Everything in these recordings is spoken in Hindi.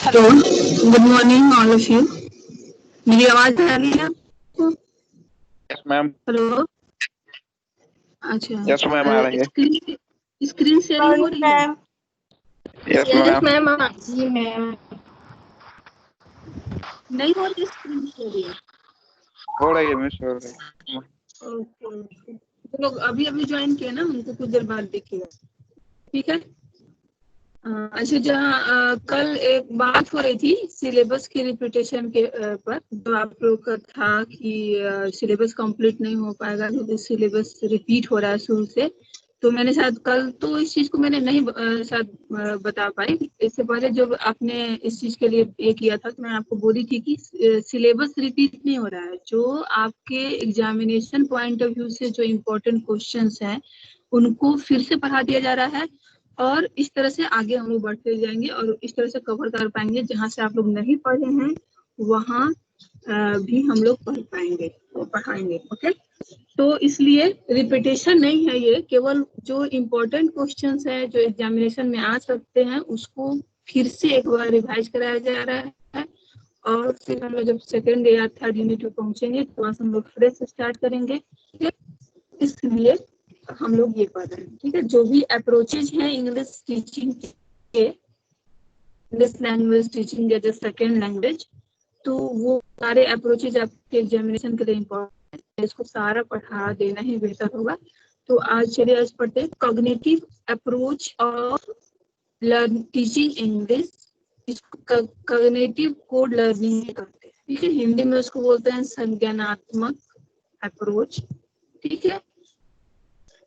Hello, good morning all of you. मेरी आवाज आ रही है आपको? Yes ma'am. हेलो। अच्छा, यस मैम आ रही है। स्क्रीन शेयरिंग हो रही है? Yes ma'am. जी मैम। नहीं हो रही स्क्रीन शेयरिंग? हो रही है मिस, हो रही है। ओके, जो लोग अभी अभी ज्वाइन किए ना उनको कुछ देर बाद देखिएगा, ठीक है? अच्छा, जहाँ कल एक बात हो रही थी सिलेबस की रिपीटेशन के पर, जो आप लोग का था कि सिलेबस कंप्लीट नहीं हो पाएगा क्योंकि सिलेबस रिपीट हो रहा है शुरू से। तो मैंने शायद कल तो इस चीज़ को मैंने नहीं शायद बता पाई। इससे पहले जब आपने इस चीज़ के लिए ये किया था तो मैं आपको बोली थी कि सिलेबस रिपीट नहीं हो रहा है। जो आपके एग्जामिनेशन पॉइंट ऑफ व्यू से जो इम्पोर्टेंट क्वेश्चंस हैं उनको फिर से पढ़ा दिया जा रहा है और इस तरह से आगे हम लोग बढ़ते जाएंगे और इस तरह से कवर कर पाएंगे। जहाँ से आप लोग नहीं पढ़े हैं वहाँ भी हम लोग पढ़ पाएंगे और पढ़ाएंगे। ओके, तो इसलिए रिपीटेशन नहीं है, ये केवल जो इम्पोर्टेंट क्वेश्चंस है जो एग्जामिनेशन में आ सकते हैं उसको फिर से एक बार रिवाइज कराया जा रहा है। और फिर हम लोग जब सेकेंड या थर्ड यूनिट में पहुंचेंगे तो वहाँ से हम लोग फ्रेश स्टार्ट करेंगे। इसलिए हम लोग ये पढ़ रहे हैं, ठीक है? जो भी अप्रोचेज हैं इंग्लिश टीचिंग के, English language teaching as a second language, तो वो सारे अप्रोचेज आपके एग्जामिनेशन के लिए इम्पोर्टेंट है। इसको सारा पढ़ा देना ही बेहतर होगा। तो आज चलिए आज पढ़ते हैं cognitive approach of learn teaching English. इसको कॉग्निटिव कोड लर्निंग करते हैं, ठीक है? हिंदी में उसको बोलते हैं संज्ञानात्मक अप्रोच, ठीक है?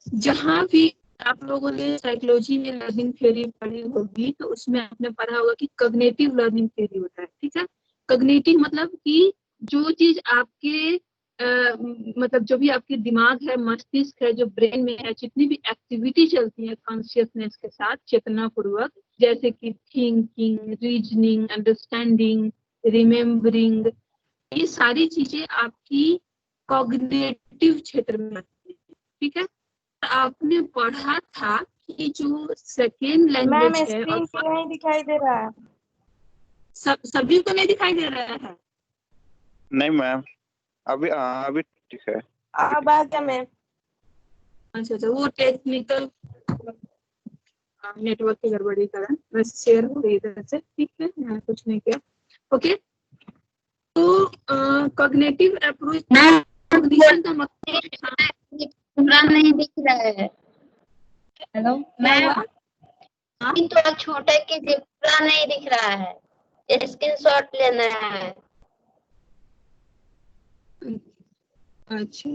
जहाँ भी आप लोगों ने साइकोलॉजी में लर्निंग थ्योरी पढ़ी होगी तो उसमें आपने पढ़ा होगा कि कॉग्निटिव लर्निंग थ्योरी होता है, ठीक है? कॉग्निटिव मतलब कि जो चीज आपके मतलब जो भी आपके दिमाग है, मस्तिष्क है, जो ब्रेन में है, जितनी भी एक्टिविटी चलती है कॉन्शियसनेस के साथ चेतना पूर्वक, जैसे कि थिंकिंग, रीजनिंग, अंडरस्टैंडिंग, रिमेम्बरिंग, ये सारी चीजें आपकी कॉग्निटिव क्षेत्र में आती है, ठीक है? आपने पढ़ा था कि जो सेकेंड लैंग्वेज है स्क्रीन पे नहीं दिखाई दे रहा है। सभी को नहीं दिखाई दे रहा है? नहीं मैम, अभी ठीक है। अब आ गया मैम। अच्छा, वो टेक्निकल नेटवर्क की गड़बड़ी के कारण वैसे शेयर हो गई इधर से, ठीक है? मैंने कुछ नहीं किया। ओके, तो कॉग्निटिव अप्रोच कॉग्निशन का मतलब पूरा नहीं दिख रहा है। हेलो मैम, थोड़ा छोटा कीजिए, पूरा नहीं दिख रहा है, स्क्रीनशॉट लेना है। अच्छा,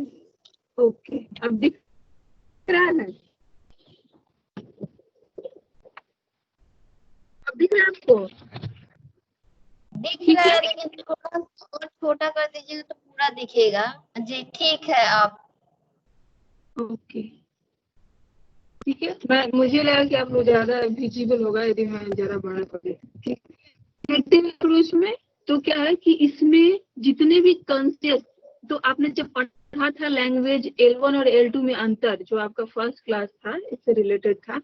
ओके, अब दिख रहा है? अब दिख रहा है आपको? दिख रहा है लेकिन थोड़ा और छोटा कर दीजिएगा तो पूरा दिखेगा। जी ठीक है। आप ओके, ठीक है। मुझे लगा कि आप लोग ज्यादा विजिबल होगा यदि मैं जरा बड़ा कर देती, ठीक है? कॉग्निटिव अप्रोच में तो क्या है कि इसमें जितने भी कॉन्सेप्ट, तो आपने जब पढ़ा था लैंग्वेज L1 और L2 में अंतर, जो आपका फर्स्ट क्लास था इससे रिलेटेड था,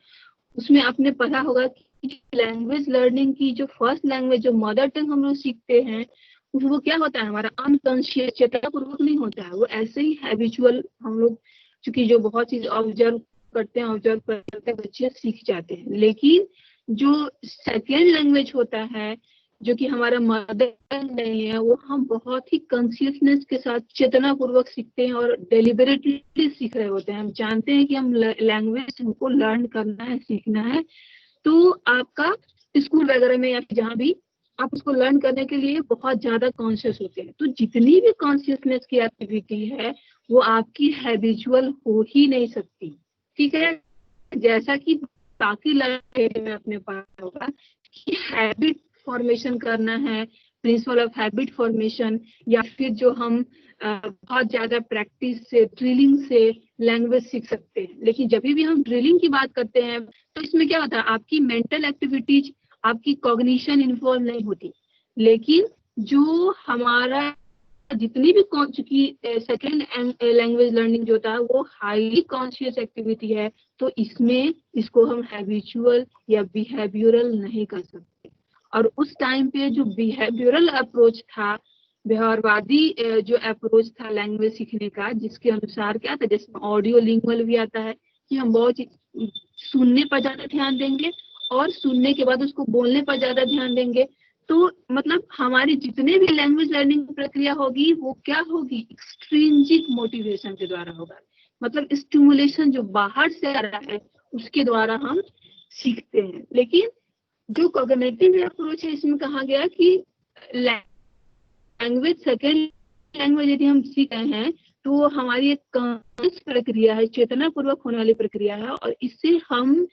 उसमें आपने पढ़ा होगा कि लैंग्वेज लर्निंग की जो फर्स्ट लैंग्वेज, जो मदर टंग हम लोग सीखते हैं, वो क्या होता है, हमारा अनकॉन्शियस, चेतनापूर्वक नहीं होता है, वो ऐसे ही हैबिचुअल हम लोग चूंकि जो बहुत चीज ऑब्जर्व करते बच्चे सीख जाते हैं। लेकिन जो सेकेंड लैंग्वेज होता है जो कि हमारा मदर टंग नहीं है, वो हम बहुत ही कॉन्शियसनेस के साथ चेतना पूर्वक सीखते हैं और डेलिबरेटली सीख रहे होते हैं। हम जानते हैं कि हम लैंग्वेज हमको लर्न करना है, सीखना है, तो आपका स्कूल वगैरह में या जहाँ भी आप उसको लर्न करने के लिए बहुत ज्यादा कॉन्शियस होते हैं। तो जितनी भी कॉन्शियसनेस की एक्टिविटी है वो आपकी हैबिचुअल हो ही नहीं सकती, ठीक है? जैसा कि बाकी लैंग्वेज में आपने पढ़ा होगा कि हैबिट फॉर्मेशन करना है, प्रिंसिपल ऑफ हैबिट फॉर्मेशन, या फिर जो हम बहुत ज्यादा प्रैक्टिस से, ड्रिलिंग से लैंग्वेज सीख सकते हैं। लेकिन जब भी हम ड्रिलिंग की बात करते हैं तो इसमें क्या होता है, आपकी मेंटल एक्टिविटीज, आपकी कॉग्निशन इन्वॉल्व नहीं होती। लेकिन जो हमारा जितनी भी चूंकि सेकेंड लैंग्वेज लर्निंग जो था वो हाईली कॉन्शियस एक्टिविटी है, तो इसमें इसको हम हैबिचुअल या बिहेवियरल नहीं कर सकते। और उस टाइम पे जो बिहेवियरल अप्रोच था, व्यवहारवादी जो अप्रोच था लैंग्वेज सीखने का, जिसके अनुसार क्या था, जैसे ऑडियो लिंगुअल भी आता है कि हम बहुत सुनने पर ज्यादा ध्यान देंगे और सुनने के बाद उसको बोलने पर ज्यादा ध्यान देंगे। तो मतलब हमारी जितने भी लैंग्वेज लर्निंग प्रक्रिया होगी वो क्या होगी, एक्सट्रिंसिक मोटिवेशन के द्वारा होगा। मतलब स्टिमुलेशन जो बाहर से आ रहा है उसके द्वारा हम सीखते हैं। लेकिन जो कॉग्निटिव अप्रोच है, इसमें कहा गया कि लैंग्वेज सेकेंड लैंग्वेज यदि हम सीख रहे हैं तो वो हमारी एक कॉन्शियस प्रक्रिया है, चेतना पूर्वक होने वाली प्रक्रिया है, और इससे हम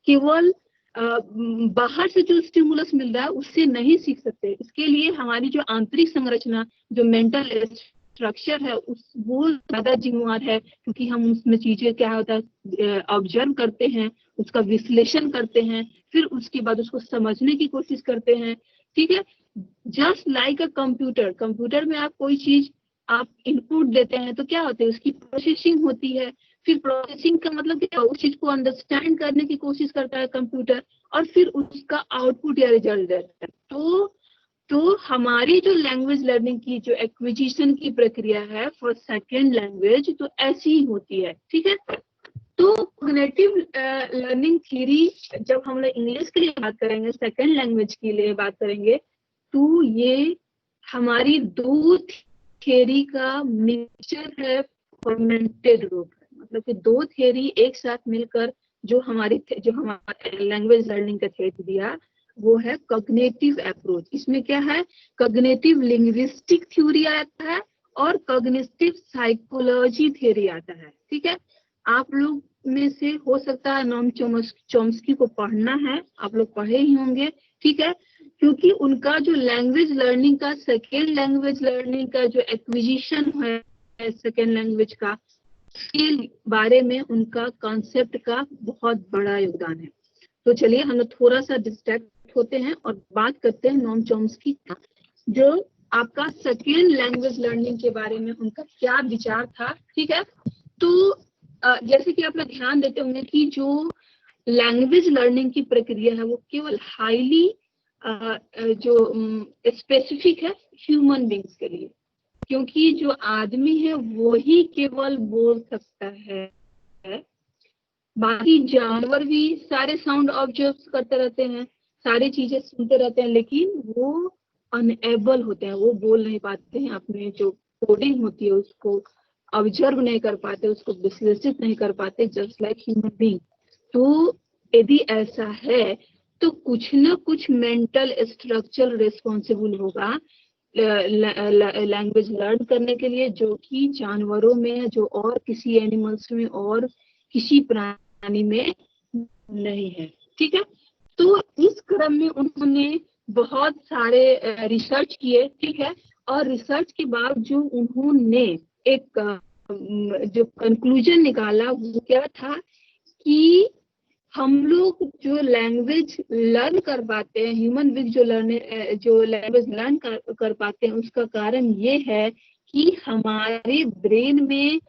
केवल बाहर से जो स्टिमुलस मिल रहा है उससे नहीं सीख सकते। इसके लिए हमारी जो आंतरिक संरचना, जो मेंटल स्ट्रक्चर है, वो ज्यादा जिम्मेवार है, क्योंकि हम उसमें चीजें क्या होता है ऑब्जर्व करते हैं, उसका विश्लेषण करते हैं, फिर उसके बाद उसको समझने की कोशिश करते हैं। ठीक है, just like a computer, computer में आप कोई चीज आप इनपुट देते हैं तो क्या होता है, उसकी प्रोसेसिंग होती है, फिर प्रोसेसिंग का मतलब क्या, उस चीज को अंडरस्टैंड करने की कोशिश करता है कंप्यूटर, और फिर उसका आउटपुट या रिजल्ट देता है। तो हमारी जो लैंग्वेज लर्निंग की जो एक्विजिशन की प्रक्रिया है फॉर सेकेंड लैंग्वेज, तो ऐसी ही होती है। ठीक है, तो कॉग्निटिव लर्निंग थ्योरी जब हम लोग इंग्लिश के लिए बात करेंगे, सेकेंड लैंग्वेज के लिए बात करेंगे, तो ये हमारी दो थ्योरी का मिक्सचर है, फर्मेंटेड रूप है। मतलब कि दो थ्योरी एक साथ मिलकर जो हमारा लैंग्वेज लर्निंग का थ्योरी दिया, वो है कॉग्निटिव अप्रोच। इसमें क्या है, कॉग्निटिव लिंग्विस्टिक थ्योरी आता है और कॉग्निटिव साइकोलॉजी थ्योरी आता है। ठीक है, आप लोग में से हो सकता है नोम चॉम्स्की को पढ़ना है, आप लोग पढ़े ही होंगे। ठीक है, क्योंकि उनका जो लैंग्वेज लर्निंग का, सेकेंड लैंग्वेज लर्निंग का जो एक्विजिशन है सेकेंड लैंग्वेज का, के बारे में उनका कॉन्सेप्ट का बहुत बड़ा योगदान है। तो चलिए हम लोग थोड़ा सा डिस्ट्रैक्ट होते हैं और बात करते हैं नोम चॉम्स्की का, जो आपका सेकेंड लैंग्वेज लर्निंग के बारे में उनका क्या विचार था। ठीक है, तो जैसे कि आप लोग ध्यान देते होंगे कि जो लैंग्वेज लर्निंग की प्रक्रिया है वो केवल हाईली जो स्पेसिफिक है ह्यूमन बींग्स के लिए, क्योंकि जो आदमी है वो ही केवल बोल सकता है। बाकी जानवर भी सारे साउंड ऑब्जर्व करते रहते हैं, सारी चीजें सुनते रहते हैं, लेकिन वो अनएबल होते हैं, वो बोल नहीं पाते हैं, अपने जो कोडिंग होती है उसको ऑब्जर्व नहीं कर पाते, उसको विश्लेषित नहीं कर पाते, जस्ट लाइक ह्यूमन बीइंग। तो यदि ऐसा है तो कुछ ना कुछ मेंटल स्ट्रक्चर रिस्पॉन्सिबल होगा लैंग्वेज लर्न करने के लिए, जो कि जानवरों में, जो और किसी एनिमल्स में और किसी प्राणी में नहीं है। ठीक है, तो इस क्रम में उन्होंने बहुत सारे रिसर्च किए। ठीक है, और रिसर्च के बाद जो उन्होंने एक जो कंक्लूजन निकाला वो क्या था कि हम लोग जो लैंग्वेज लर्न कर पाते हैं, ह्यूमन बीइंग जो लैंग्वेज लर्न कर पाते हैं, उसका कारण ये है कि हमारे ब्रेन में,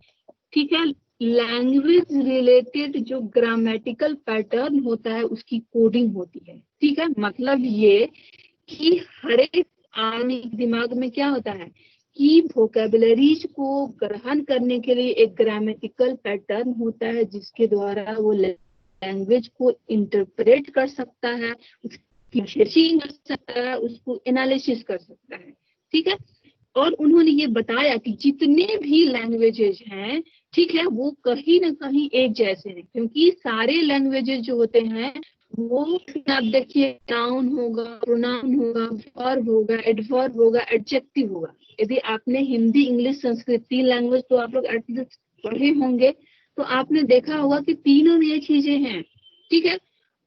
ठीक है, लैंग्वेज रिलेटेड जो ग्रामेटिकल पैटर्न होता है उसकी कोडिंग होती है। ठीक है, मतलब ये कि हर एक आदमी दिमाग में क्या होता है कि वोकैबुलरीज को ग्रहण करने के लिए एक ग्रामेटिकल पैटर्न होता है, जिसके द्वारा वो लैंग्वेज को इंटरप्रेट कर सकता है, उसकी प्रोसेसिंग कर सकता है, उसको एनालिसिस कर सकता है। ठीक है, और उन्होंने ये बताया कि जितने भी लैंग्वेजेज हैं, ठीक है, वो कहीं ना कहीं एक जैसे हैं, क्योंकि सारे लैंग्वेजेज जो होते हैं वो आप देखिए नाउन होगा, प्रोनाउन होगा, वर्ब होगा, एडवर्ब होगा, एडजेक्टिव होगा। यदि आपने हिंदी, इंग्लिश, संस्कृत 3 लैंग्वेज तो आप लोग एटलीस्ट पढ़े होंगे, तो आपने देखा होगा कि तीनों में ये चीजें हैं। ठीक है,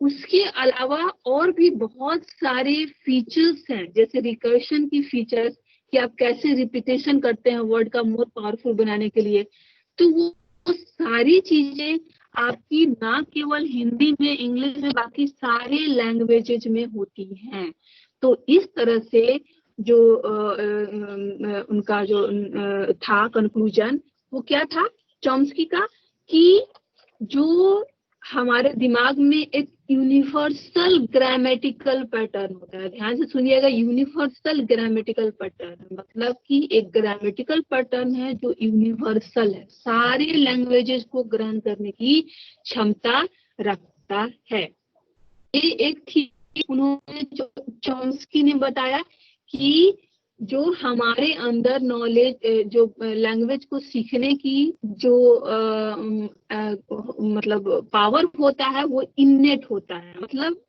उसके अलावा और भी बहुत सारे फीचर्स हैं, जैसे रिकर्शन की फीचर्स, कि आप कैसे रिपीटेशन करते हैं वर्ड का मोर पावरफुल बनाने के लिए। तो वो सारी चीजें आपकी ना केवल हिंदी में, इंग्लिश में, बाकी सारे लैंग्वेजेज में होती हैं। तो इस तरह से जो उनका जो था कंक्लूजन, वो क्या था चॉम्स्की का, कि जो हमारे दिमाग में एक यूनिवर्सल ग्रामेटिकल पैटर्न होता है। ध्यान से सुनिएगा, यूनिवर्सल ग्रामेटिकल पैटर्न मतलब कि एक ग्रामेटिकल पैटर्न है जो यूनिवर्सल है, सारे लैंग्वेजेस को ग्रहण करने की क्षमता रखता है। ये एक थी, उन्होंने जो चॉम्स्की ने बताया कि जो हमारे अंदर नॉलेज, जो लैंग्वेज को सीखने की जो मतलब पावर होता है वो इन्नेट होता है, मतलब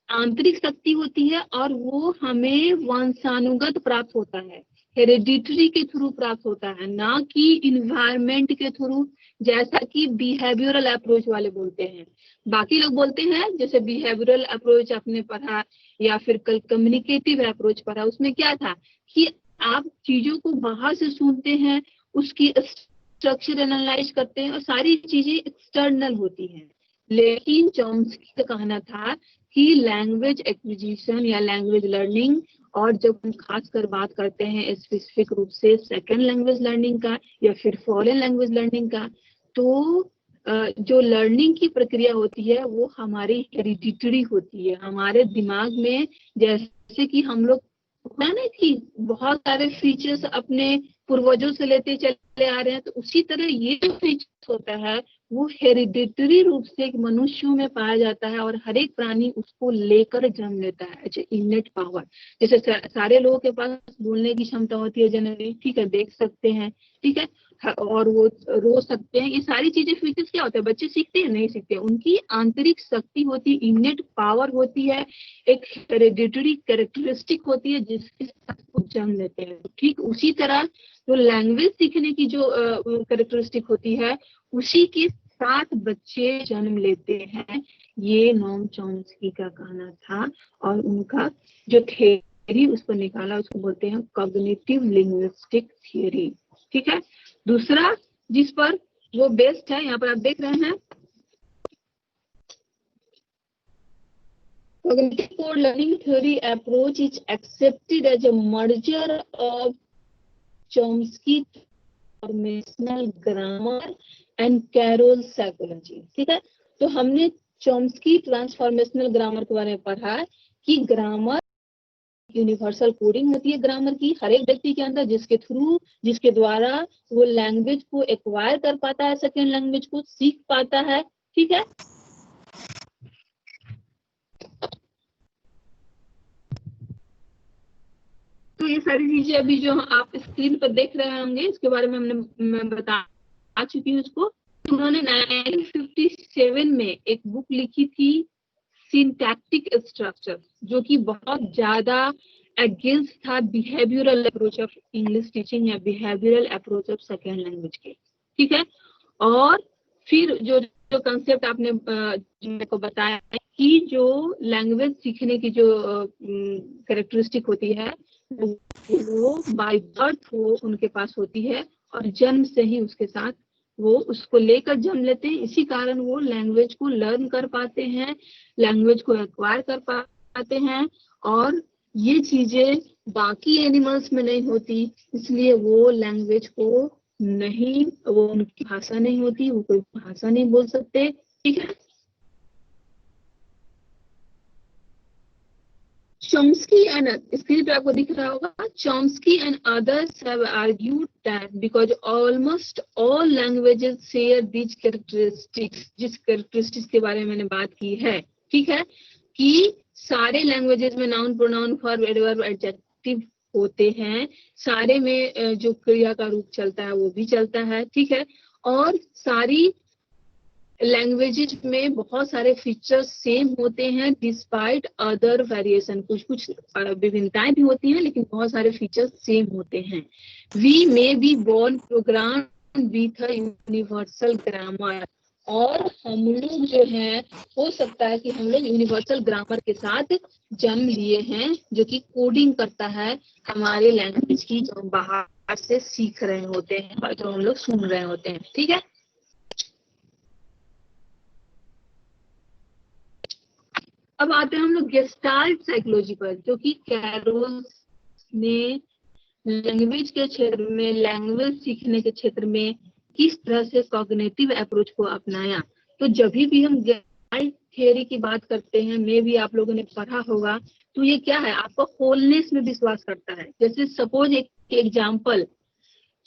आंतरिक शक्ति होती है और वो हमें वंशानुगत प्राप्त होता है, हेरिडिटरी के थ्रू प्राप्त होता है, ना कि इन्वायरमेंट के थ्रू, जैसा कि बिहेवियरल अप्रोच वाले बोलते हैं। बाकी लोग बोलते हैं जैसे बिहेवियरल अप्रोच आपने पढ़ा या फिर कल कम्युनिकेटिव अप्रोच पढ़ा, उसमें क्या था कि आप चीजों को बाहर से सुनते हैं, उसकी स्ट्रक्चर एनालाइज करते हैं और सारी चीजें एक्सटर्नल होती हैं। लेकिन चॉम्स्की का कहना था कि लैंग्वेज एक्विजिशन या लैंग्वेज लर्निंग, और जब हम खासकर बात करते हैं स्पेसिफिक रूप से सेकेंड लैंग्वेज लर्निंग का या फिर फॉरेन लैंग्वेज लर्निंग का, तो जो लर्निंग की प्रक्रिया होती है वो हमारी हेरिडिटरी होती है। हमारे दिमाग में जैसे कि हम लोग ना कि बहुत सारे फीचर्स अपने पूर्वजों से लेते चले आ रहे हैं, तो उसी तरह ये जो फीचर्स होता है वो हेरिडिटरी रूप से मनुष्यों में पाया जाता है और हर एक प्राणी उसको लेकर जन्म लेता है। अच्छा, इनेट पावर, जैसे सारे लोगों के पास बोलने की क्षमता होती है जनरली, ठीक है, देख सकते हैं, ठीक है, और वो रो सकते हैं, ये सारी चीजें फीचर्स क्या होते हैं, बच्चे सीखते हैं नहीं सीखते, उनकी आंतरिक शक्ति होती है, इनेट पावर होती है, एक हेरिडिटरी कैरेक्टरिस्टिक होती है जिसके साथ वो जन्म लेते हैं। ठीक उसी तरह जो लैंग्वेज सीखने की जो कैरेक्टरिस्टिक होती है उसी के साथ बच्चे जन्म लेते हैं, ये नोम चॉम्स्की का कहना था। और उनका जो थियरी उस पर निकाला उसको बोलते हैं कॉग्निटिव लिंग्विस्टिक थियरी। ठीक है, दूसरा जिस पर वो बेस्ड है, यहाँ पर आप देख रहे हैं, cognitive core learning theory approach is accepted as a merger of Chomsky transformational grammar and Carroll psychology। ठीक है, तो हमने चॉम्स्की ट्रांसफॉर्मेशनल ग्रामर के बारे में पढ़ा कि ग्रामर यूनिवर्सल कोडिंग होती है ग्रामर की हर एक व्यक्ति के अंदर, जिसके द्वारा वो लैंग्वेज को एक्वायर कर पाता है, सेकेंड लैंग्वेज को सीख पाता है। ठीक है, तो ये सारी चीजें अभी जो आप स्क्रीन पर देख रहे होंगे इसके बारे में मैं बता चुकी हूँ उसको। उन्होंने 1957 में एक बुक लिखी थी सिंटैक्टिक स्ट्रक्चर, जो कि बहुत ज्यादा अगेंस्ट था behavioural approach of English teaching या behavioural approach of second language के। ठीक है, और फिर जो कंसेप्ट आपने मेरे को बताया कि जो लैंग्वेज सीखने की जो कैरेक्टरिस्टिक होती है वो बाय बर्थ वो उनके पास होती है और जन्म से ही उसके साथ वो उसको लेकर जन्म लेते हैं, इसी कारण वो लैंग्वेज को लर्न कर पाते हैं, लैंग्वेज को एक्वायर कर पाते हैं। और ये चीजें बाकी एनिमल्स में नहीं होती, इसलिए वो लैंग्वेज को नहीं, वो उनकी भाषा नहीं होती, वो कोई भाषा नहीं बोल सकते। ठीक है, Chomsky and स्क्रीन पे आपको दिख रहा होगा, Chomsky and others have argued that because almost all languages share these characteristics, जिस characteristics के बारे में मैंने बात की है, ठीक है, कि सारे लैंग्वेजेस में noun, pronoun, verb, adverb, adjective होते हैं, सारे में जो क्रिया का रूप चलता है वो भी चलता है। ठीक है, और सारी लैंग्वेजेस में बहुत सारे फीचर्स सेम होते हैं डिस्पाइट अदर वेरिएशन, कुछ विभिन्नताएं भी होती हैं लेकिन बहुत सारे फीचर्स सेम होते हैं। We may be born program with a universal grammar, और हम लोग जो है हो सकता है कि हम लोग यूनिवर्सल ग्रामर के साथ जन्म लिए हैं जो कि कोडिंग करता है हमारे लैंग्वेज की, जो बाहर से सीख रहे होते हैं और जो हम लोग सुन रहे होते हैं। ठीक है, अब आते हैं हम लोग गेस्टाल्ट साइकोलॉजी पर, जो कि कैरोल ने लैंग्वेज के क्षेत्र में, लैंग्वेज सीखने के क्षेत्र में किस तरह से कॉग्निटिव अप्रोच को अपनाया। तो जब भी हम थियरी की बात करते हैं, मे भी आप लोगों ने पढ़ा होगा, तो ये क्या है, आपका होलनेस में विश्वास करता है। जैसे सपोज एक एग्जाम्पल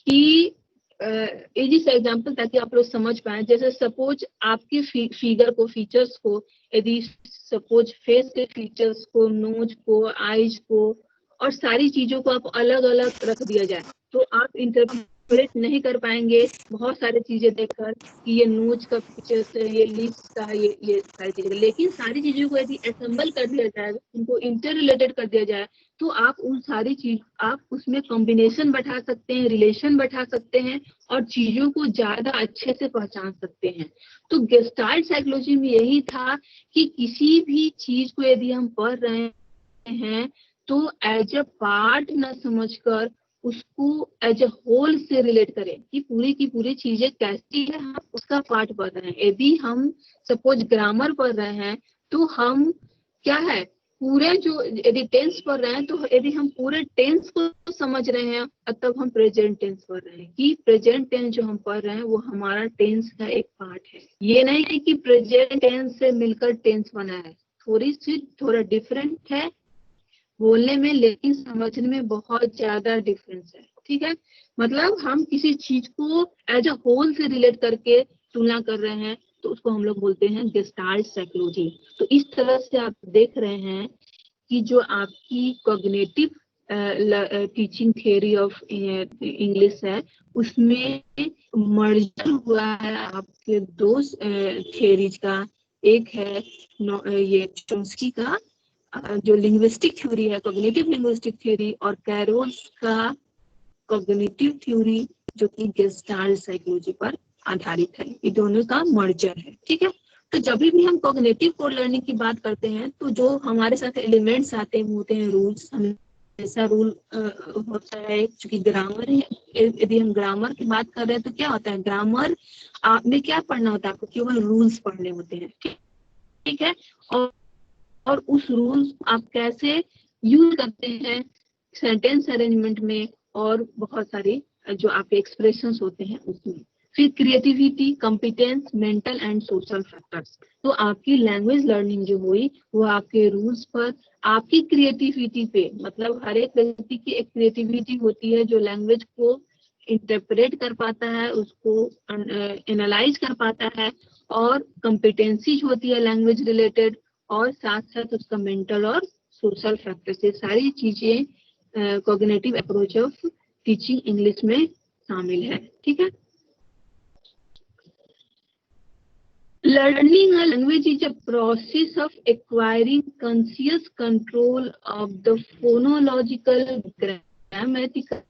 कि इजी सा एग्जाम्पल ताकि आप लोग समझ पाए। जैसे सपोज आपके फिगर को, फीचर्स को, यदि सपोज फेस के फीचर्स को, नोज को, आईज को और सारी चीजों को आप अलग अलग रख दिया जाए, तो आप इंटरप्रेट नहीं कर पाएंगे बहुत सारी चीजें देखकर कि ये नोज का फीचर्स है, ये लिप्स का है, ये सारी चीजें। लेकिन सारी चीजों को यदि असेंबल कर दिया जाए, उनको इंटर रिलेटेड कर दिया जाए, तो आप उन सारी चीज, आप उसमें कॉम्बिनेशन बैठा सकते हैं, रिलेशन बैठा सकते हैं और चीजों को ज्यादा अच्छे से पहचान सकते हैं। तो गेस्टाल्ट साइकोलॉजी में यही था कि किसी भी चीज को यदि हम पढ़ रहे हैं तो एज अ पार्ट न समझकर उसको एज अ होल से रिलेट करें कि पूरी की पूरी चीजें कैसी है, हम उसका पार्ट पढ़ रहे हैं। यदि हम सपोज ग्रामर पढ़ रहे हैं तो हम क्या है, पूरे जो यदि टेंस पढ़ रहे हैं तो यदि हम पूरे टेंस को समझ रहे हैं तब हम प्रेजेंट टेंस पढ़ रहे हैं कि प्रेजेंट टेंस जो हम पढ़ रहे हैं वो हमारा टेंस का एक पार्ट है। ये नहीं है कि प्रेजेंट टेंस से मिलकर टेंस बना है, थोड़ा डिफरेंट है बोलने में, लेकिन समझने में बहुत ज्यादा डिफरेंस है। ठीक है, मतलब हम किसी चीज को एज अ होल से रिलेट करके तुलना कर रहे हैं तो उसको हम लोग बोलते हैं गेस्टाल्ट साइकोलॉजी। तो इस तरह से आप देख रहे हैं कि जो आपकी cognitive teaching theory of English है उसमें मर्जर हुआ है आपके दो थियरीज का। एक है ये चॉम्स्की का जो लिंग्विस्टिक थ्योरी है, कॉग्निटिव लिंग्विस्टिक थ्योरी, और कैरोल का कॉग्निटिव थ्योरी जो कि गेस्टाल्ट साइकोलॉजी पर आधारित है। ये दोनों का मर्जर है। ठीक है, तो जब भी हम कॉग्निटिव कोर लर्निंग की बात करते हैं तो जो हमारे साथ एलिमेंट्स आते हैं वो होते हैं रूल्स। हमेशा रूल होता है, चूंकि ग्रामर है, यदि हम ग्रामर की बात कर रहे हैं तो क्या होता है, ग्रामर आपने क्या पढ़ना होता है, आपको केवल रूल्स पढ़ने होते हैं। ठीक है, और उस रूल्स आप कैसे यूज करते हैं सेंटेंस अरेंजमेंट में और बहुत सारी जो आपके एक्सप्रेशंस होते हैं उसमें। फिर creativity, competence, mental and social factors. तो आपकी लैंग्वेज लर्निंग जो हुई वो आपके रूल्स पर, आपकी क्रिएटिविटी पे, मतलब हर एक व्यक्ति की एक क्रिएटिविटी होती है जो लैंग्वेज को इंटरप्रेट कर पाता है, उसको एनालाइज कर पाता है, और कॉम्पिटेंसीज होती है लैंग्वेज रिलेटेड, और साथ साथ उसका मेंटल और सोशल फैक्टर से सारी चीजें cognitive approach of teaching English में शामिल है। ठीक है, learning a language is a process of acquiring conscious control of the phonological, grammatical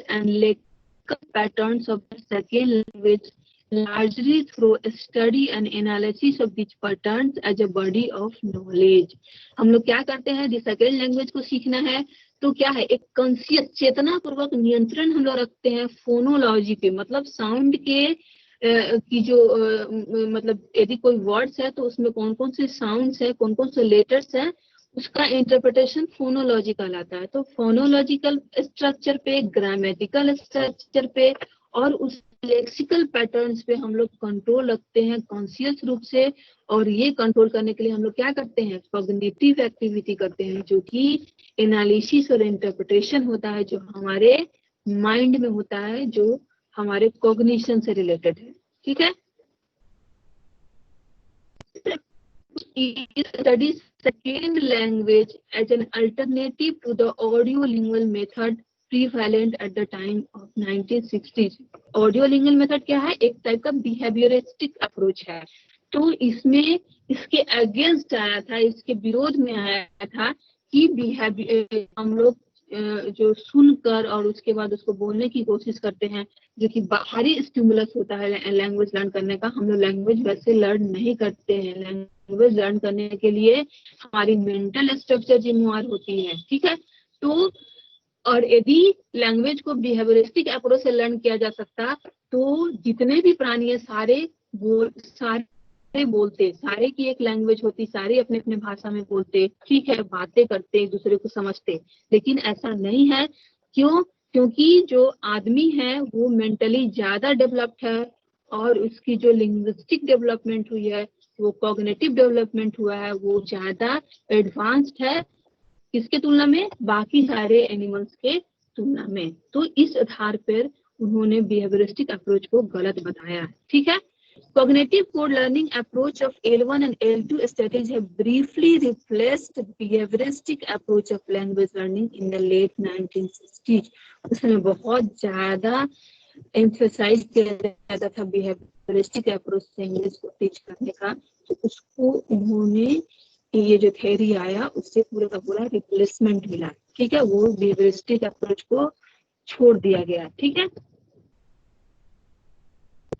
and lexical patterns of the second language, largely through a study and analysis of these patterns as a body of knowledge। हम लोग क्या करते हैं, यदि सेकेंड लैंग्वेज को सीखना है तो क्या है, एक कॉन्शियस चेतना पूर्वक नियंत्रण हम लोग रखते हैं फोनोलॉजी पे, मतलब साउंड के की जो मतलब यदि कोई वर्ड्स है तो उसमें कौन कौन से साउंड्स है, कौन कौन से लेटर्स है, उसका इंटरप्रिटेशन फोनोलॉजी कहलाता है। तो फोनोलॉजिकल स्ट्रक्चर पे, ग्रामेटिकल स्ट्रक्चर पे और उस लेक्सिकल पैटर्न्स पे हम लोग कंट्रोल रखते हैं कॉन्शियस रूप से। और ये कंट्रोल करने के लिए हम लोग क्या करते हैं, कॉग्निटिव एक्टिविटी करते हैं, जो कि एनालिसिस और इंटरप्रिटेशन होता है, जो हमारे माइंड में होता है, जो हमारे कॉग्निशन से रिलेटेड है। ठीक है, study second language as an alternative to the audio lingual method prevalent at the time of 1960s। Audio lingual method क्या है, एक टाइप का बिहेवियरिस्टिक अप्रोच है। तो इसमें इसके अगेंस्ट आया था, इसके विरोध में आया था कि हम लोग जो सुनकर और उसके बाद उसको बोलने की कोशिश करते हैं, जो कि बाहरी स्टिमुलस होता है लैंग्वेज लर्न करने का। हम लोग लैंग्वेज वैसे लर्न नहीं करते हैं, लैंग्वेज लर्न करने के लिए हमारी मेंटल स्ट्रक्चर जिम्मेवार होती है। ठीक है, तो और यदि लैंग्वेज को बिहेवियरिस्टिक अप्रोच से लर्न किया जा सकता तो जितने भी प्राणी है सारे बोलते, सारे की एक लैंग्वेज होती, सारे अपने अपने भाषा में बोलते, ठीक है, बातें करते, एक दूसरे को समझते। लेकिन ऐसा नहीं है। क्यों? क्योंकि जो आदमी है वो मेंटली ज्यादा डेवलप्ड है और उसकी जो लिंग्विस्टिक डेवलपमेंट हुई है वो कॉग्निटिव डेवलपमेंट हुआ है वो ज्यादा एडवांस्ड है किसके तुलना में, बाकी सारे एनिमल्स के तुलना में। तो इस आधार पर उन्होंने बिहेवियरिस्टिक अप्रोच को गलत बताया। ठीक है, cognitive code learning approach of L1 and L2 studies have briefly replaced behavioristic approach of language learning in the late 1960s। उसमें बहुत ज्यादा emphasize किया जाता था behavioristic approach से इंग्लिश को टीच करने का, तो उसको उन्होंने ये जो थ्योरी आया उससे पूरा का पूरा रिप्लेसमेंट मिला। ठीक है, वो behavioristic approach को छोड़ दिया गया। ठीक है,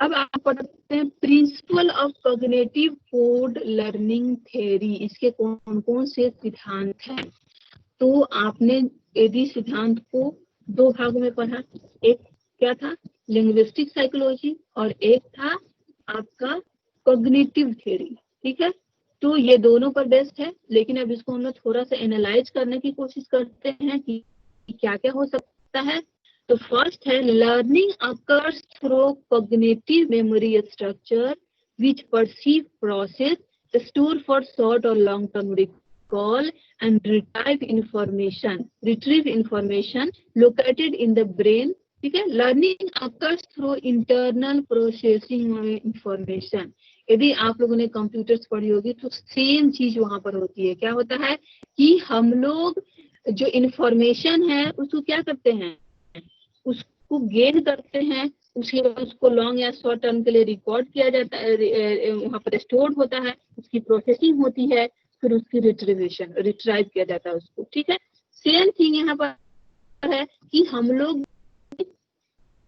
अब आप पढ़ते हैं principle of cognitive code learning theory. इसके कौन कौन से सिद्धांत हैं? तो आपने यदि सिद्धांत को दो भागों में पढ़ा, एक क्या था लिंग्विस्टिक साइकोलॉजी और एक था आपका कॉग्निटिव थ्योरी। ठीक है, तो ये दोनों पर बेस्ड है, लेकिन अब इसको हम लोग थोड़ा सा एनालाइज करने की कोशिश करते हैं कि क्या क्या हो सकता है। तो फर्स्ट है learning occurs through cognitive memory structure which perceive process store for short और long term recall and retrieve information located in the brain. ठीक है, learning occurs through internal processing of information. यदि आप लोगों ने कंप्यूटर्स पढ़ी होगी तो सेम चीज वहां पर होती है। क्या होता है कि हम लोग जो इंफॉर्मेशन है उसको क्या करते हैं, उसको गेन करते हैं, उसके बाद उसको लॉन्ग या शॉर्ट टर्म के लिए रिकॉर्ड किया जाता है, वहाँ पर स्टोर होता है, उसकी प्रोसेसिंग होती है, फिर उसकी रिट्राइव किया जाता है उसको। ठीक है, सेम थिंग यहाँ पर है कि हम लोग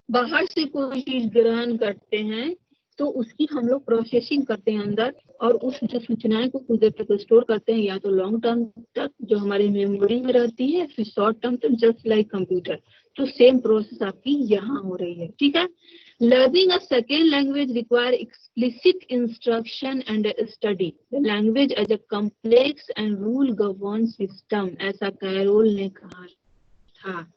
बाहर से कोई चीज ग्रहण करते हैं तो उसकी हम लोग प्रोसेसिंग करते हैं अंदर, और उस जो सूचनाएं को कुछ देर तक स्टोर करते हैं, या तो लॉन्ग टर्म तक जो हमारी मेमोरी में रहती है, फिर शॉर्ट टर्म तक जस्ट लाइक कंप्यूटर। तो सेम प्रोसेस आपकी यहाँ हो रही है। ठीक है, learning a second language require explicit instruction and study language as a complex and rule govern system, ऐसा कैरोल ने कहा था।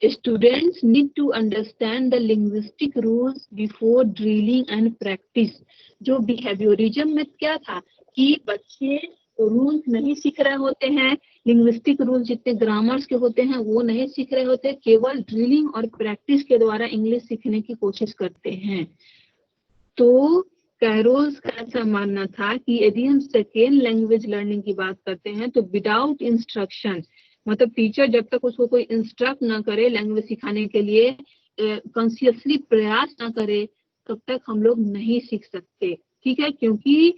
Students need to understand the linguistic rules before drilling and practice। जो बिहेवियरिज्म में क्या था कि बच्चे रूल्स नहीं सीख रहे होते हैं, लिंग्विस्टिक रूल्स जितने ग्रामर्स के होते हैं वो नहीं सीख रहे होते, केवल ड्रिलिंग और प्रैक्टिस के द्वारा इंग्लिश सीखने की कोशिश करते हैं। तो कैरोल्स का ऐसा मानना था कि यदि हम सेकेंड लैंग्वेज लर्निंग की बात करते हैं तो विदाउट इंस्ट्रक्शन, मतलब टीचर जब तक उसको कोई इंस्ट्रक्ट ना करे लैंग्वेज सिखाने के लिए, कॉन्शियसली प्रयास ना करे, तब तक हम लोग नहीं सीख सकते। ठीक है, क्योंकि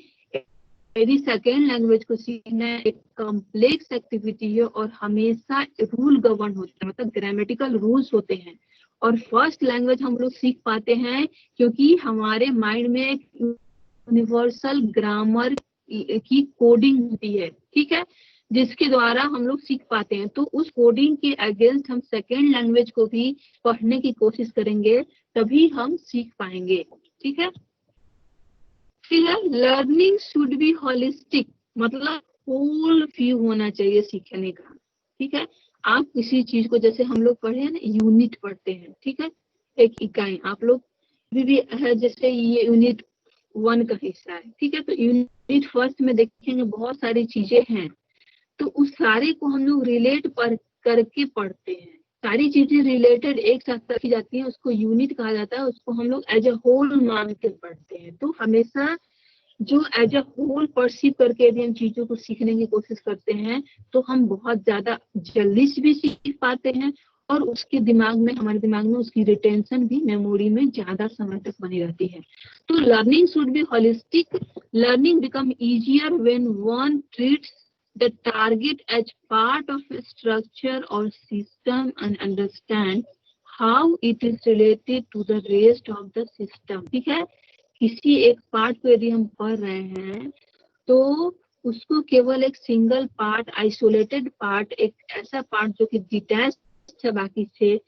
यदि सेकेंड लैंग्वेज को सीखना एक कॉम्प्लेक्स एक्टिविटी है और हमेशा रूल गवर्न होता है, मतलब ग्रामेटिकल रूल्स होते हैं। और फर्स्ट लैंग्वेज हम लोग सीख पाते हैं क्योंकि हमारे माइंड में एक यूनिवर्सल ग्रामर की कोडिंग होती है। ठीक है, जिसके द्वारा हम लोग सीख पाते हैं। तो उस कोडिंग के अगेंस्ट हम सेकेंड लैंग्वेज को भी पढ़ने की कोशिश करेंगे, तभी हम सीख पाएंगे। ठीक है, फिर लर्निंग शुड बी होलिस्टिक, मतलब होल व्यू होना चाहिए सीखने का। ठीक है, आप किसी चीज को, जैसे हम लोग पढ़े हैं ना, यूनिट पढ़ते हैं। ठीक है, एक इकाई आप लोग भी है, जैसे ये यूनिट 1 का हिस्सा है। ठीक है, तो यूनिट फर्स्ट में देखेंगे बहुत सारी चीजें हैं, तो उस सारे को हम लोग रिलेट करके पढ़ते हैं। सारी चीजें रिलेटेड एक साथ रखी जाती हैं, उसको यूनिट कहा जाता है, उसको हम लोग एज अ होल मान के पढ़ते हैं। तो हमेशा जो एज अ होल परसीव करके यदि हम चीजों को सीखने की कोशिश करते हैं तो हम बहुत ज्यादा जल्दी से भी सीख पाते हैं, और उसके दिमाग में, हमारे दिमाग में उसकी रिटेंशन भी मेमोरी में ज्यादा समय तक बनी रहती है। तो learning should be holistic, learning become easier when one treats the target as part of a structure or system and understand how it is related to the rest of the system। ठीक है, किसी एक पार्ट को यदि हम पढ़ रहे हैं तो उसको केवल एक सिंगल पार्ट, आइसोलेटेड पार्ट, एक ऐसा पार्ट जो कि डिटैच है बाकी से,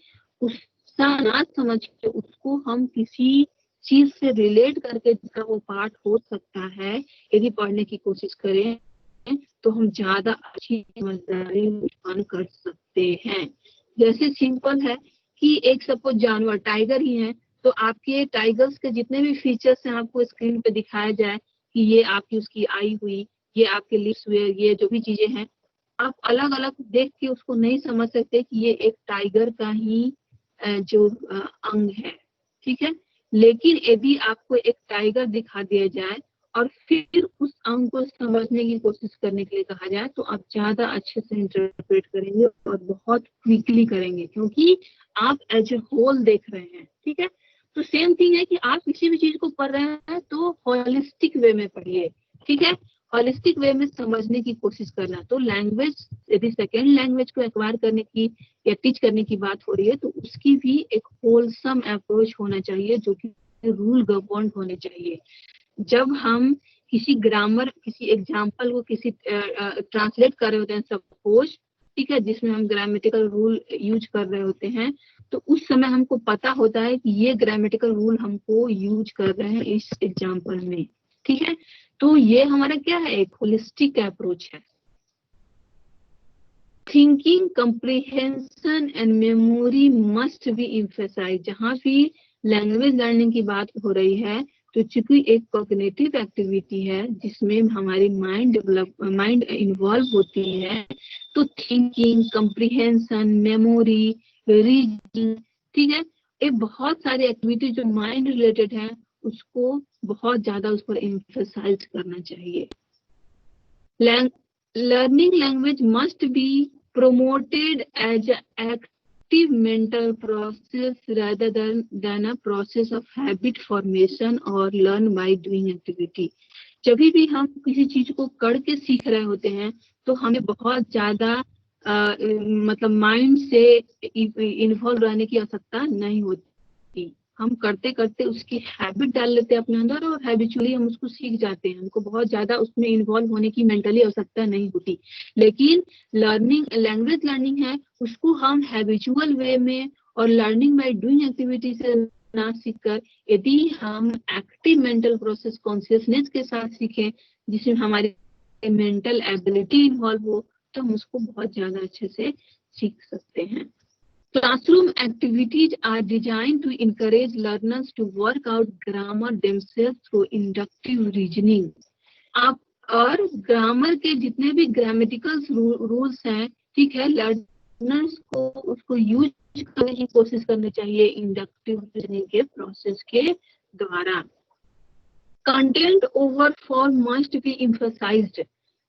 उसका ना समझ के उसको हम किसी चीज से रिलेट करके जिसका वो पार्ट हो सकता है यदि पढ़ने की कोशिश करें तो हम ज्यादा अच्छी समझदारी उत्पन्न कर सकते हैं। जैसे सिंपल है कि एक सपोज जानवर टाइगर ही है, तो आपके टाइगर्स के जितने भी फीचर्स हैं आपको स्क्रीन पे दिखाया जाए कि ये आपकी उसकी आई हुई, ये आपके लिप्स हुए, ये जो भी चीजें हैं, आप अलग अलग देख के उसको नहीं समझ सकते कि ये एक टाइगर का ही जो अंग है, ठीक है। लेकिन यदि आपको एक टाइगर दिखा दिया जाए और फिर उस अंग को समझने की कोशिश करने के लिए कहा जाए तो आप ज्यादा अच्छे से इंटरप्रेट करेंगे और बहुत क्विकली करेंगे, क्योंकि आप एज ए होल देख रहे हैं, ठीक है। तो सेम थिंग है कि आप किसी भी चीज को पढ़ रहे हैं तो होलिस्टिक वे में पढ़िए, ठीक है। होलिस्टिक वे में समझने की कोशिश करना। तो लैंग्वेज, यदि सेकेंड लैंग्वेज को एक्वायर करने की या टीच करने की बात हो रही है तो उसकी भी एक होलसम अप्रोच होना चाहिए, जो कि रूल गवर्न होने चाहिए। जब हम किसी ग्रामर, किसी एग्जाम्पल को किसी ट्रांसलेट कर रहे होते हैं सपोज, ठीक है, जिसमें हम ग्रामेटिकल रूल यूज कर रहे होते हैं, तो उस समय हमको पता होता है कि ये ग्रामेटिकल रूल हमको यूज कर रहे हैं इस एग्जाम्पल में, ठीक है। तो ये हमारा क्या है, एक होलिस्टिक अप्रोच है। Thinking, comprehension and memory must be emphasise. जहाँ भी लैंग्वेज लर्निंग की बात हो रही है तो चूंकि एक कॉग्निटिव एक्टिविटी है जिसमें हमारी माइंड इन्वॉल्व होती है, तो थिंकिंग, कंप्रिहेंशन, मेमोरी, रीजनिंग, ठीक है, ये बहुत सारी एक्टिविटी जो माइंड रिलेटेड है उसको बहुत ज्यादा उस पर एम्फसाइज करना चाहिए। Learning language must be promoted as an active mental process rather than a process of habit formation or learn by doing activity. जब भी हम किसी चीज को करके सीख रहे होते हैं तो हमें बहुत ज्यादा मतलब माइंड से इन्वॉल्व रहने की आवश्यकता नहीं होती। हम करते करते उसकी हैबिट डाल लेते हैं अपने अंदर और हैबिचुअली हम उसको सीख जाते हैं, हमको बहुत ज्यादा उसमें इन्वॉल्व होने की मेंटली आवश्यकता नहीं होती। लेकिन लर्निंग, लैंग्वेज लर्निंग है, उसको हम हैबिचुअल वे में और लर्निंग बाय डूइंग एक्टिविटी से ना सीखकर यदि हम एक्टिव मेंटल प्रोसेस कॉन्शियसनेस के साथ सीखें जिसमें हमारी मेंटल एबिलिटी इन्वॉल्व हो, तो हम उसको बहुत ज्यादा अच्छे से सीख सकते हैं। Classroom activities are designed to encourage learners to work out grammar themselves through inductive reasoning. आप और ग्रामर के जितने भी ग्रामेटिकल रूल्स हैं, ठीक है, लर्नर्स को उसको यूज करने की कोशिश करनी चाहिए इंडक्टिव रीजनिंग के प्रोसेस के द्वारा। Content overfall must be emphasised.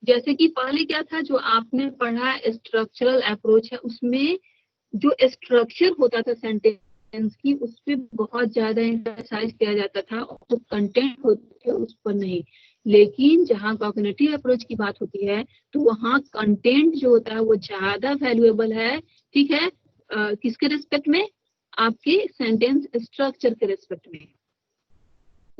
जैसे कि पहले क्या था, जो आपने पढ़ा स्ट्रक्चरल अप्रोच है, उसमें जो स्ट्रक्चर होता था सेंटेंस की उस पर बहुत ज्यादा एम्फसाइज किया जाता था और जो कंटेंट होते थे उस पर नहीं। लेकिन जहाँ कॉग्निटिव अप्रोच की बात होती है तो वहाँ कंटेंट जो होता है वो ज्यादा वैल्यूएबल है, ठीक है, किसके रिस्पेक्ट में, आपके सेंटेंस स्ट्रक्चर के रिस्पेक्ट में।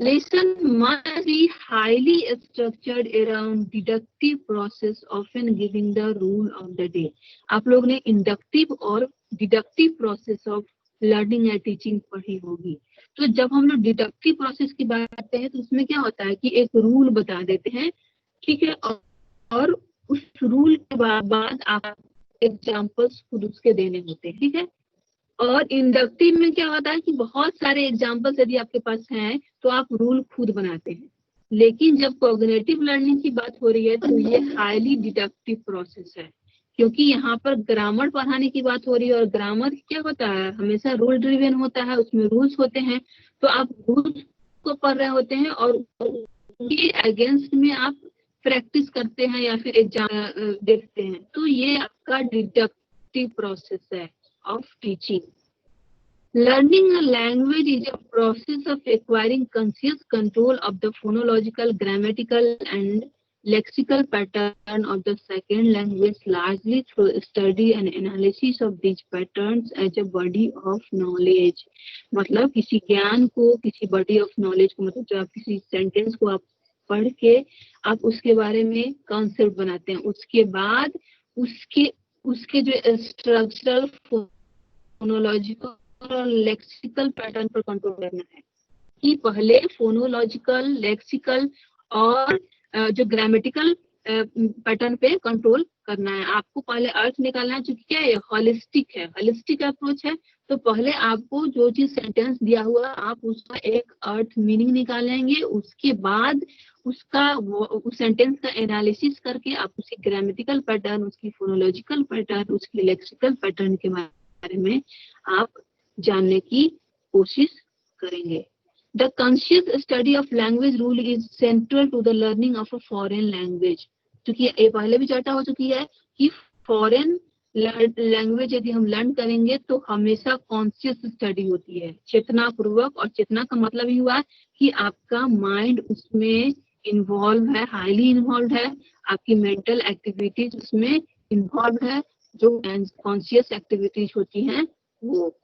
Lesson must be highly structured around deductive process, often giving the rule of the day. आप लोग ने इंडक्टिव और deductive process of learning and teaching पढ़ी होगी। तो जब हम लोग डिडक्टिव प्रोसेस की बात करते हैं तो उसमें क्या होता है कि एक रूल बता देते हैं, ठीक है, और उस रूल के बाद आप एग्जाम्पल्स खुद उसके देने होते हैं, ठीक है। और इंडक्टिव में क्या होता है कि बहुत सारे एग्जाम्पल्स यदि आपके पास हैं तो आप रूल खुद बनाते हैं। लेकिन जब कॉग्निटिव लर्निंग की बात हो रही है तो ये हाईली डिडक्टिव प्रोसेस है, क्योंकि यहाँ पर ग्रामर पढ़ाने की बात हो रही है और ग्रामर क्या होता है, हमेशा रूल ड्रिवन होता है, उसमें रूल्स होते हैं। तो आप रूल्स को पढ़ रहे होते हैं और उनके अगेंस्ट में आप प्रैक्टिस करते हैं या फिर एग्जाम देखते हैं। तो ये आपका डिडक्टिव प्रोसेस है of teaching. Learning a language is a process of acquiring conscious control of the phonological, grammatical and lexical pattern of the second language, largely through study and analysis of these patterns as a body of knowledge. मतलब किसी ज्ञान को, किसी body of knowledge को, मतलब जो आप किसी सेंटेंस को आप पढ़ के आप उसके बारे में कॉन्सेप्ट बनाते हैं, उसके बाद उसके जो स्ट्रक्चरल, फोनोलॉजिकल और लेक्सिकल पैटर्न पर कंट्रोल करना है कि पहले फोनोलॉजिकल, लेक्सिकल और जो ग्रामेटिकल पैटर्न पे कंट्रोल करना है। आपको पहले अर्थ निकालना है, क्योंकि क्या है हॉलिस्टिक है, हॉलिस्टिक अप्रोच है। तो पहले आपको जो चीज सेंटेंस दिया हुआ आप उसका एक अर्थ मीनिंग निकालेंगे, उसके बाद उसका उस सेंटेंस का एनालिसिस करके आप उसकी ग्रामेटिकल पैटर्न, उसकी फोनोलॉजिकल पैटर्न, उसकी लेक्सिकल पैटर्न के बारे में आप जानने की कोशिश करेंगे। The conscious study of language rule is central to the learning of a foreign language। क्योंकि ये पहले भी चर्चा हो चुकी है कि फॉरेन लैंग्वेज यदि हम लर्न करेंगे तो हमेशा कॉन्शियस स्टडी होती है, चेतना पूर्वक। और चेतना का मतलब ही हुआ कि आपका माइंड उसमें इन्वॉल्व है, हाईली इन्वॉल्व है, आपकी मेंटल एक्टिविटीज उसमें इन्वॉल्व है, जो कॉन्शियस एक्टिविटीज होती हैं वो।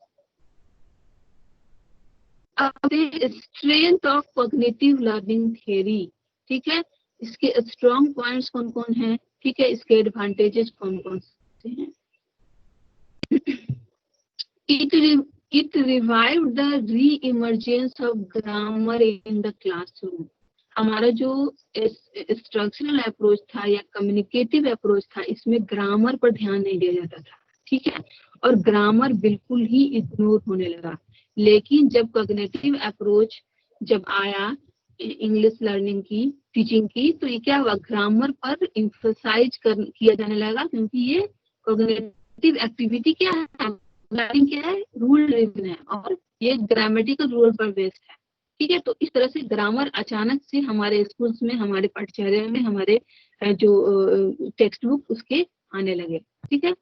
Strength of cognitive learning theory, ठीक है, इसके स्ट्रॉन्ग पॉइंट्स कौन कौन हैं, ठीक है, इसके एडवांटेजेस कौन कौन से हैं। इट रिवाइव द री emergence of grammar in the classroom. हमारा जो स्ट्रक्चरल अप्रोच था या कम्युनिकेटिव अप्रोच था, इसमें ग्रामर पर ध्यान नहीं दिया जाता था, ठीक है, और ग्रामर बिल्कुल ही इग्नोर होने लगा। लेकिन जब कॉग्निटिव अप्रोच जब आया इंग्लिश लर्निंग की, टीचिंग की, तो ये क्या हुआ, ग्रामर पर एम्फसाइज किया जाने लगा, क्योंकि ये कॉग्निटिव एक्टिविटी क्या है, लर्निंग क्या है, रूल ड्रिवन है और ये ग्रामेटिकल रूल पर बेस्ड है, ठीक है। तो इस तरह से ग्रामर अचानक से हमारे स्कूल्स में, हमारे पाठ्यचर्या में, हमारे जो टेक्स्ट बुक उसके आने लगे, ठीक है।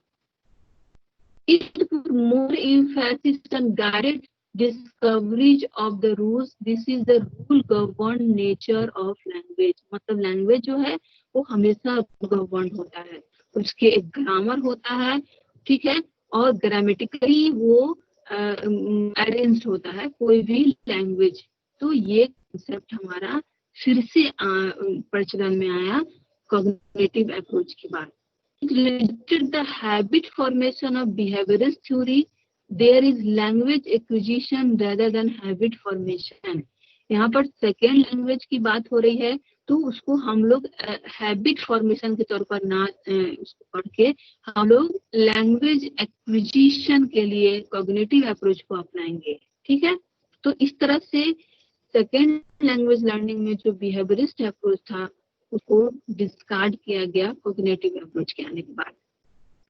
It put more emphasis on guided discovery of the rules. This is the rule governed nature of language। मतलब लैंग्वेज जो है वो हमेशा गवर्न होता है, उसके एक ग्रामर होता है, ठीक है, और ग्रामेटिकली वो अरेंज्ड होता है कोई भी लैंग्वेज। तो ये कंसेप्ट हमारा फिर से प्रचलन में आया कॉग्निटिव अप्रोच के बाद। Related the habit formation of behaviorist theory, there is language acquisition rather than habit formation। यहाँ पर सेकेंड लैंग्वेज की बात हो रही है, तो उसको हम लोग हैबिट फॉर्मेशन के तौर पर ना उसको पढ़ के हम लोग लैंग्वेज एक्विजिशन के लिए कॉग्निटिव अप्रोच को अपनाएंगे, ठीक है। तो इस तरह से सेकेंड लैंग्वेज लर्निंग में जो बिहेवियरिस्ट अप्रोच था उसको डिस्कार्ड किया गया कॉग्निटिव अप्रोच के आने के बाद।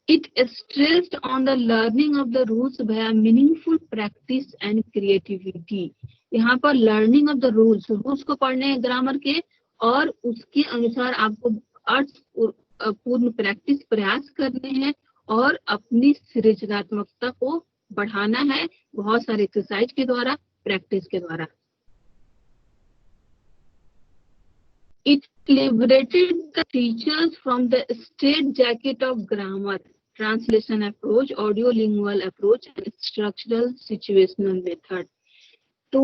It stressed on the learning of the rules by meaningful practice and creativity. यहाँ पर लर्निंग ऑफ द रूल्स को पढ़ने हैं ग्रामर के, और उसके अनुसार आपको अर्थ पूर्ण प्रैक्टिस प्रयास करने हैं और अपनी सृजनात्मकता को बढ़ाना है बहुत सारे एक्सरसाइज के द्वारा, प्रैक्टिस के द्वारा। It liberated the teachers from the straitjacket of grammar, translation approach, audiolingual approach and structural situational method। तो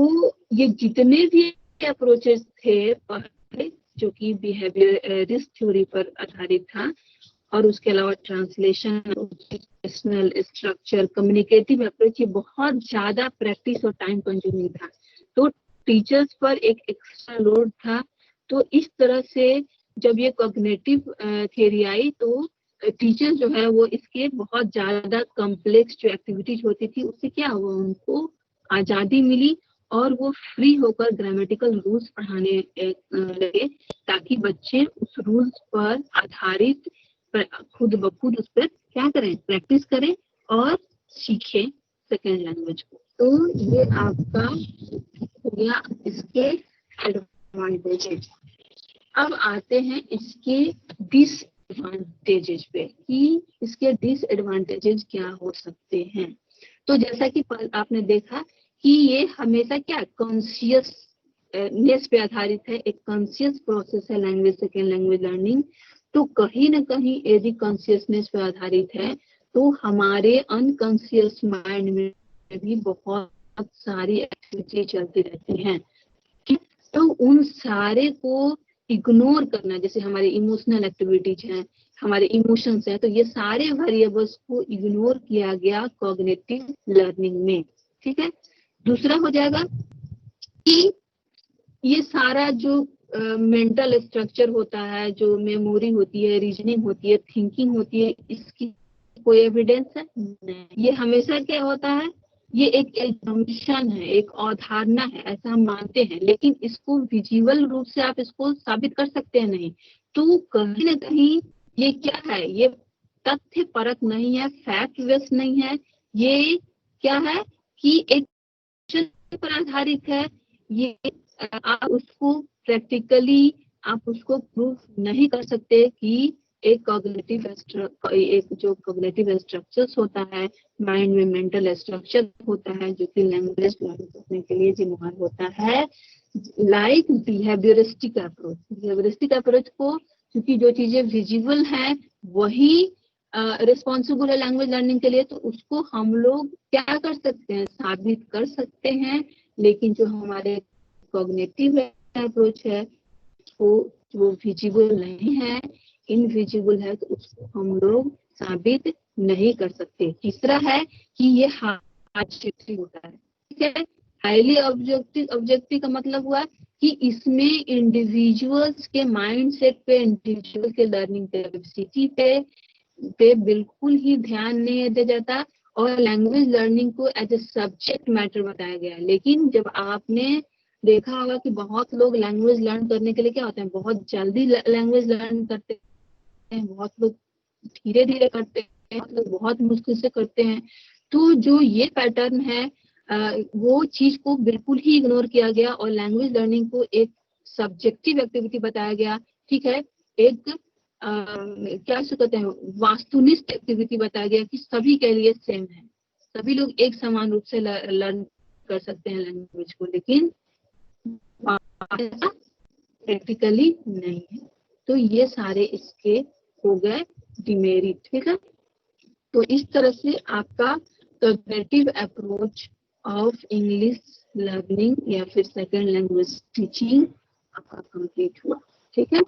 ये जितने भी अप्रोचेस थे पहले जो कि बिहेवियरिस्ट थ्योरी पर आधारित था, और उसके अलावा translation, situational, structure, communicative approach, ये बहुत ज्यादा प्रैक्टिस और टाइम कंज्यूमिंग था, तो टीचर्स पर एक एक्स्ट्रा लोड था। तो इस तरह से जब ये कॉग्निटिव थ्योरी आई तो टीचर जो है वो इसके बहुत ज्यादा कॉम्प्लेक्स जो एक्टिविटीज होती थी उससे क्या हुआ, उनको आजादी मिली और वो फ्री होकर ग्रामेटिकल रूल्स पढ़ाने लगे, ताकि बच्चे उस रूल्स पर आधारित खुद ब खुद उस पर क्या करें, प्रैक्टिस करें और सीखें सेकेंड लैंग्वेज को। तो ये आपका हो गया इसके एडवांटेजेस। अब आते हैं इसके डिसएडवांटेजेस पे कि इसके डिसएडवांटेजेस क्या हो सकते हैं। तो जैसा कि आपने देखा कि ये हमेशा क्या कॉन्शियसनेस पे आधारित है, एक कॉन्शियस प्रोसेस है लैंग्वेज सेकेंड लैंग्वेज लर्निंग। तो कहीं ना कहीं यदि कॉन्शियसनेस पे आधारित है तो हमारे अनकॉन्शियस माइंड में भी बहुत सारी एक्टिविटी चलती रहती हैं, तो उन सारे को इग्नोर करना, जैसे हमारी इमोशनल एक्टिविटीज हैं, हमारे इमोशंस हैं, तो ये सारे वेरिएबल्स को इग्नोर किया गया कॉग्निटिव लर्निंग में, ठीक है। दूसरा हो जाएगा कि ये सारा जो मेंटल स्ट्रक्चर होता है, जो मेमोरी होती है, रीजनिंग होती है, थिंकिंग होती है, इसकी कोई एविडेंस है नहीं। ये हमेशा क्या होता है, ये एक एजम्पशन है, एक अवधारणा है, ऐसा हम मानते हैं, लेकिन इसको विजुअल रूप से आप इसको साबित कर सकते हैं नहीं। तो कहीं ना कहीं ये क्या है, ये तथ्य परक नहीं है, फैक्ट बेस्ड नहीं है, ये क्या है कि एक पर आधारित है। ये आप उसको प्रैक्टिकली आप उसको प्रूफ नहीं कर सकते कि एक जो कॉग्निटिव स्ट्रक्चर्स होता है माइंड में, मेंटल स्ट्रक्चर होता है जो कि लैंग्वेज लर्न करने के लिए जिम्मेदार होता है, लाइक बिहेवियरिस्टिक अप्रोच को, क्योंकि जो चीजें विजुअल हैं वही रिस्पॉन्सिबल है लैंग्वेज लर्निंग के लिए, तो उसको हम लोग क्या कर सकते हैं, साबित कर सकते हैं। लेकिन जो हमारे कॉग्निटिव अप्रोच है वो विजिबल नहीं है, इनविजिबल है, तो उसको हम लोग साबित नहीं कर सकते। तीसरा है कि ये ऑब्जेक्टिव होता है, ठीक है। हाईली ऑब्जेक्टिव का मतलब हुआ कि इसमें इंडिविजुअल्स के माइंड सेट पे, इंडिविजुअल के लर्निंग कैपेसिटी पे बिल्कुल ही ध्यान नहीं दिया जाता, और लैंग्वेज लर्निंग को एज ए सब्जेक्ट मैटर बताया गया है। लेकिन जब आपने देखा होगा कि बहुत लोग लैंग्वेज लर्न करने के लिए क्या होते हैं, बहुत जल्दी लैंग्वेज लर्न करते हैं, बहुत लोग धीरे धीरे करते हैं, बहुत लोग बहुत मुश्किल से करते हैं। तो जो ये पैटर्न है वो चीज को बिल्कुल ही इग्नोर किया गया और लैंग्वेज लर्निंग को एक सब्जेक्टिव एक्टिविटी बताया गया, ठीक है। एक क्या कहते हैं, वास्तुनिष्ठ एक्टिविटी बताया गया कि सभी के लिए सेम है, सभी लोग एक समान रूप से लर्न कर सकते हैं लैंग्वेज को, लेकिन प्रैक्टिकली नहीं है। तो ये सारे इसके हो गए डिमेरिट, ठीक है। तो इस तरह से आपका cognitive approach of English learning या फिर सेकंड लैंग्वेज टीचिंग आपका कंप्लीट हुआ, ठीक है।